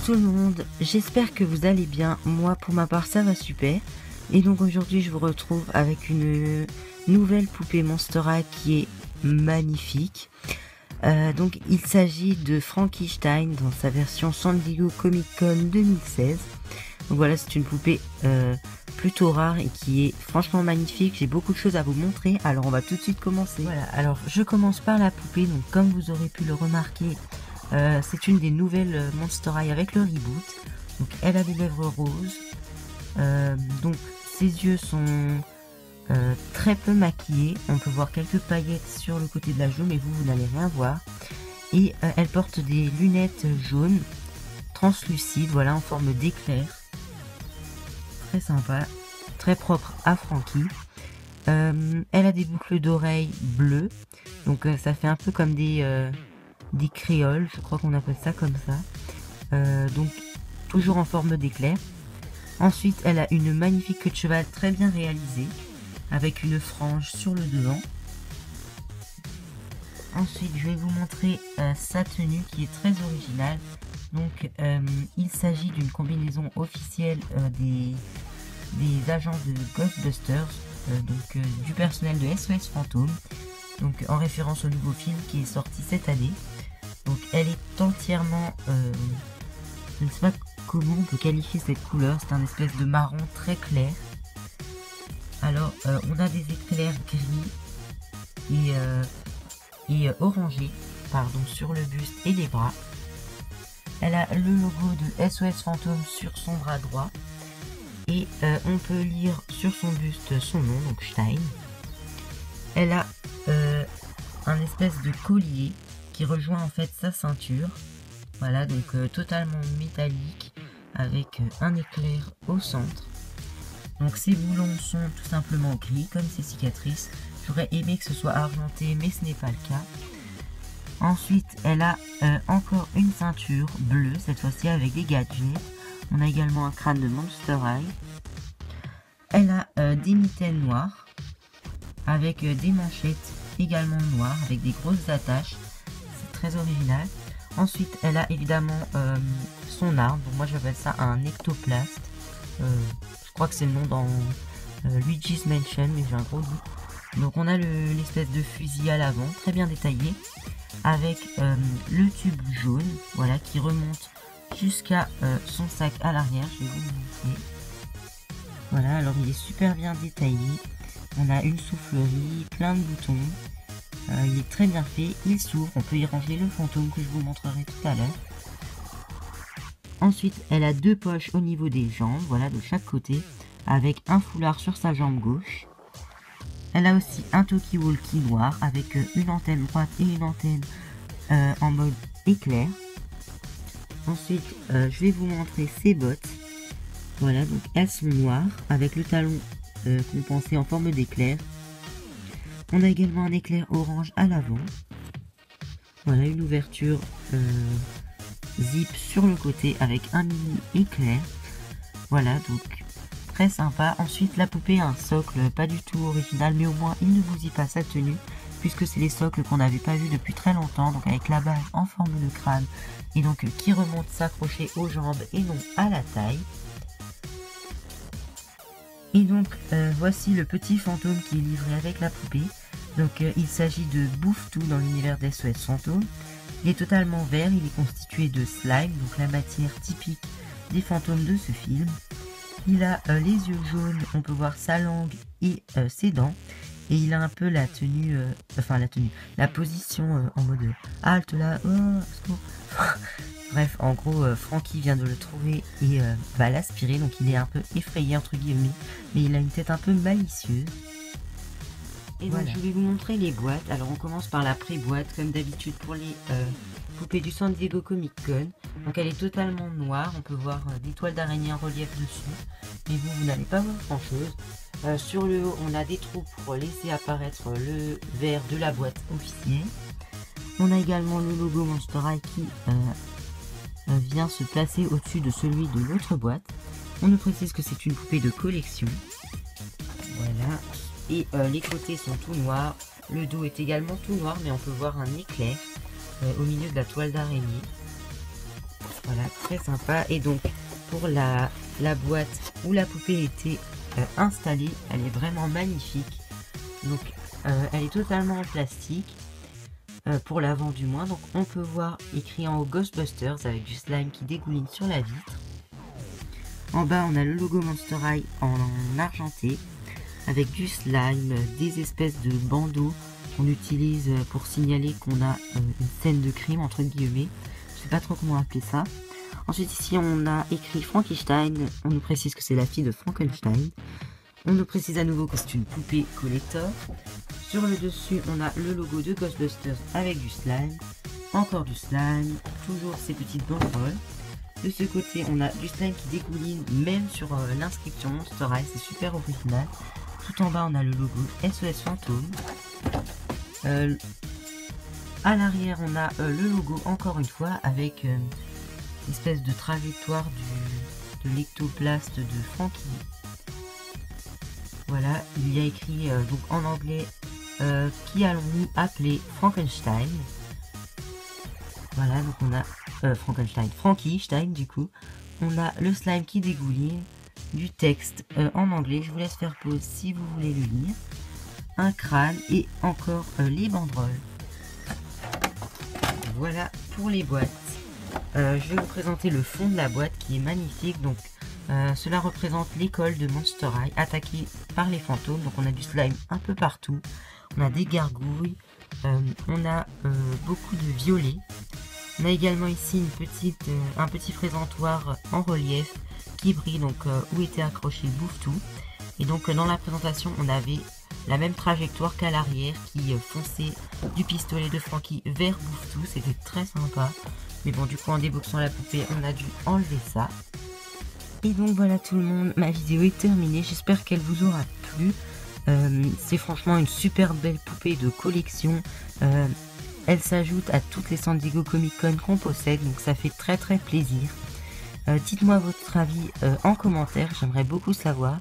tout le monde, j'espère que vous allez bien. Moi pour ma part ça va super. Et donc aujourd'hui je vous retrouve avec une nouvelle poupée Monster High qui est magnifique. Donc il s'agit de Frankenstein dans sa version San Diego Comic Con 2016. Donc voilà, c'est une poupée plutôt rare et qui est franchement magnifique. J'ai beaucoup de choses à vous montrer, alors on va tout de suite commencer. Voilà, alors je commence par la poupée. Donc comme vous aurez pu le remarquer, c'est une des nouvelles Monster High avec le reboot. Donc elle a des lèvres roses. Donc ses yeux sont très peu maquillés. On peut voir quelques paillettes sur le côté de la joue, mais vous n'allez rien voir. Et elle porte des lunettes jaunes translucides, voilà, en forme d'éclair. Très sympa, très propre à Frankie. Elle a des boucles d'oreilles bleues, donc ça fait un peu comme des créoles, je crois qu'on appelle ça comme ça. Donc toujours en forme d'éclair. Ensuite elle a une magnifique queue de cheval très bien réalisée, avec une frange sur le devant. Ensuite je vais vous montrer sa tenue qui est très originale. Donc il s'agit d'une combinaison officielle des agents de Ghostbusters, du personnel de SOS Fantôme, donc en référence au nouveau film qui est sorti cette année. Donc elle est entièrement, je ne sais pas comment on peut qualifier cette couleur, c'est un espèce de marron très clair. Alors on a des éclairs gris et orangés, pardon, sur le buste et les bras. Elle a le logo de SOS Fantôme sur son bras droit. Et on peut lire sur son buste son nom, donc Stein. Elle a un espèce de collier qui rejoint en fait sa ceinture. Voilà, donc totalement métallique avec un éclair au centre. Donc ses boulons sont tout simplement gris comme ses cicatrices. J'aurais aimé que ce soit argenté, mais ce n'est pas le cas. Ensuite, elle a encore une ceinture bleue, cette fois-ci avec des gadgets. On a également un crâne de Monster High. Elle a des mitaines noires avec des manchettes également noires avec des grosses attaches. C'est très original. Ensuite, elle a évidemment son arme. Donc moi j'appelle ça un ectoplast. Je crois que c'est le nom dans Luigi's Mansion, mais j'ai un gros doute. Donc on a l'espèce de fusil à l'avant, très bien détaillé, avec le tube jaune, voilà, qui remonte jusqu'à son sac à l'arrière. Je vais vous montrer. Voilà, alors il est super bien détaillé. On a une soufflerie, plein de boutons. Il est très bien fait. Il s'ouvre. On peut y ranger le fantôme que je vous montrerai tout à l'heure. Ensuite, elle a deux poches au niveau des jambes, voilà, de chaque côté, avec un foulard sur sa jambe gauche. Elle a aussi un talkie-walkie noir avec une antenne droite et une antenne en mode éclair. Ensuite, je vais vous montrer ses bottes. Voilà, donc elles sont noires avec le talon compensé en forme d'éclair. On a également un éclair orange à l'avant. Voilà, une ouverture zip sur le côté avec un mini éclair. Voilà, donc très sympa. Ensuite, la poupée a un socle pas du tout original, mais au moins il ne bousille pas sa tenue, puisque c'est les socles qu'on n'avait pas vus depuis très longtemps, donc avec la base en forme de crâne, et donc qui remonte s'accrocher aux jambes et non à la taille. Et donc voici le petit fantôme qui est livré avec la poupée. Donc il s'agit de Bouffe-Tout dans l'univers d'SOS Fantôme. Il est totalement vert, il est constitué de slime, donc la matière typique des fantômes de ce film. Il a les yeux jaunes, on peut voir sa langue et ses dents. Et il a un peu la tenue, la position en mode halte là, oh, bref, en gros, Frankie vient de le trouver et va l'aspirer, donc il est un peu effrayé entre guillemets, mais il a une tête un peu malicieuse. Et voilà. Donc je vais vous montrer les boîtes. Alors on commence par la pré-boîte, comme d'habitude pour les poupées du San Diego Comic Con. Donc elle est totalement noire, on peut voir des toiles d'araignée en relief dessus, mais vous n'allez pas voir grand chose. Sur le haut, on a des trous pour laisser apparaître le verre de la boîte officielle. On a également le logo Monster High qui vient se placer au-dessus de celui de l'autre boîte. On nous précise que c'est une poupée de collection. Voilà. Et les côtés sont tout noirs. Le dos est également tout noir, mais on peut voir un éclair au milieu de la toile d'araignée. Voilà, très sympa. Et donc pour la boîte où la poupée était installée, elle est vraiment magnifique. Donc elle est totalement en plastique, pour l'avant du moins. Donc on peut voir écrit en haut Ghostbusters avec du slime qui dégouline sur la vitre. En bas on a le logo Monster High en argenté avec du slime, des espèces de bandeaux qu'on utilise pour signaler qu'on a une scène de crime entre guillemets. Je sais pas trop comment appeler ça. Ensuite ici on a écrit Frankenstein, on nous précise que c'est la fille de Frankenstein. On nous précise à nouveau que c'est une poupée collector. Sur le dessus on a le logo de Ghostbusters avec du slime. Encore du slime, toujours ces petites banderoles. De ce côté on a du slime qui dégouline même sur l'inscription Monster High, c'est super original. Tout en bas on a le logo SOS Fantôme. À l'arrière on a le logo encore une fois avec une espèce de trajectoire de l'ectoplaste de Frankie. Voilà, il y a écrit donc en anglais qui allons-nous appeler Frankenstein. Voilà, donc on a Frankenstein du coup. On a le slime qui dégouline, du texte en anglais, je vous laisse faire pause si vous voulez le lire. Un crâne et encore les banderoles. Voilà pour les boîtes. Je vais vous présenter le fond de la boîte qui est magnifique. Donc cela représente l'école de Monster High attaquée par les fantômes. Donc on a du slime un peu partout. On a des gargouilles. On a beaucoup de violets. On a également ici un petit présentoir en relief qui brille, donc où était accroché Bouffe-Tout. Et donc dans la présentation on avait la même trajectoire qu'à l'arrière qui fonçait du pistolet de Frankie vers Bouffe-Tout. C'était très sympa. Mais bon, du coup en déboxant la poupée on a dû enlever ça. Et donc voilà tout le monde, ma vidéo est terminée, j'espère qu'elle vous aura plu. C'est franchement une super belle poupée de collection. Elle s'ajoute à toutes les San Diego Comic Con qu'on possède, donc ça fait très plaisir. Dites-moi votre avis en commentaire, j'aimerais beaucoup savoir.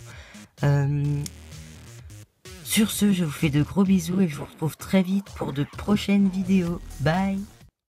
Sur ce, je vous fais de gros bisous et je vous retrouve très vite pour de prochaines vidéos. Bye!